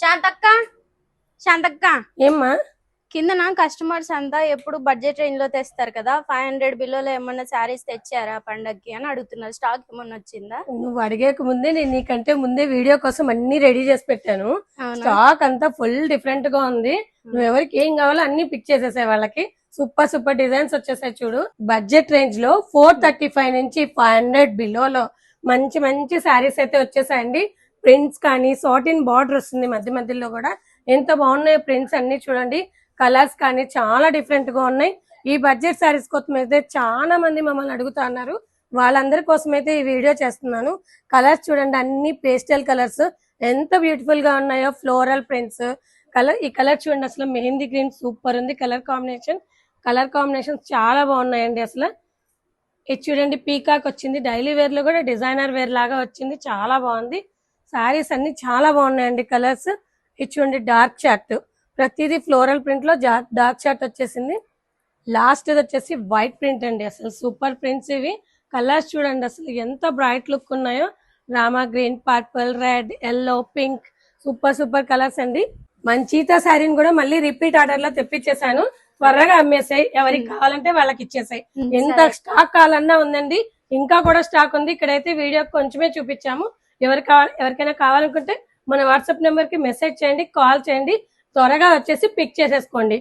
శాంతక్క శాంతక్క ఏమ్మా కిందన కస్టమర్స్ అంతా ఎప్పుడు బడ్జెట్ రేంజ్ లో తెస్తారు కదా 500 బిలోలో ఏమన్నా శారీస్ తెచ్చారా పండక్కి అని అడుగుతున్నారు. స్టాక్ ఏమన్నా వచ్చిందా? నువ్వు అడిగేక ముందే నేను నీకంటే ముందే వీడియో కోసం అన్ని రెడీ చేసి పెట్టాను. స్టాక్ అంతా ఫుల్ డిఫరెంట్ గా ఉంది. నువ్వు ఎవరికి ఏం కావాలో అన్ని పిక్ చేసేసాయి. వాళ్ళకి సూపర్ సూపర్ డిజైన్స్ వచ్చేసాయి. చూడు, బడ్జెట్ రేంజ్ లో 435 నుంచి 500 బిలోలో మంచి మంచి శారీస్ అయితే వచ్చేసాయండి. ప్రింట్స్ కానీ సాటిన్ బార్డర్ వస్తుంది మధ్య మధ్యలో కూడా. ఎంత బాగున్నాయో ప్రింట్స్ అన్ని చూడండి. కలర్స్ కానీ చాలా డిఫరెంట్ గా ఉన్నాయి. ఈ బడ్జెట్ శారీస్ కోసం అయితే చాలా మంది మమ్మల్ని అడుగుతా ఉన్నారు. వాళ్ళందరి కోసం అయితే ఈ వీడియో చేస్తున్నాను. కలర్స్ చూడండి, అన్ని పేస్టల్ కలర్స్ ఎంత బ్యూటిఫుల్ గా ఉన్నాయో. ఫ్లోరల్ ప్రింట్స్ ఈ కలర్ చూడండి, అసలు మెహందీ గ్రీన్ సూపర్ ఉంది. కలర్ కాంబినేషన్ చాలా బాగున్నాయండి. అసలు ఇది చూడండి, పీకాక్ వచ్చింది. డైలీ వేర్ లో కూడా డిజైనర్ వేర్ లాగా వచ్చింది, చాలా బాగుంది. శారీస్ అన్ని చాలా బాగున్నాయండి. కలర్స్ ఇది చూడండి, డార్క్ చార్ట్, ప్రతిదీ ఫ్లోరల్ ప్రింట్ లో డార్క్ చార్ట్ వచ్చేసింది. లాస్ట్ వచ్చేసి వైట్ ప్రింట్ అండి. అసలు సూపర్ ప్రింట్స్ ఇవి. కలర్స్ చూడండి అసలు ఎంత బ్రైట్ లుక్ ఉన్నాయో. Rama green, purple, red, yellow, pink super super colours అండి. మంచిత శారీని కూడా మళ్ళీ రిపీట్ ఆర్డర్ లో తెప్పించేసాను. త్వరగా అమ్మేసాయి. ఎవరికి కావాలంటే వాళ్ళకి ఇచ్చేసాయి. ఎంత స్టాక్ కావాలన్నా ఉందండి. ఇంకా కూడా స్టాక్ ఉంది. ఇక్కడైతే వీడియో కొంచెమే చూపించాము. ఎవరికైనా కావాలనుకుంటే మన వాట్సాప్ నెంబర్ కి మెసేజ్ చేయండి, కాల్ చేయండి. త్వరగా వచ్చేసి పిక్ చేసేసుకోండి.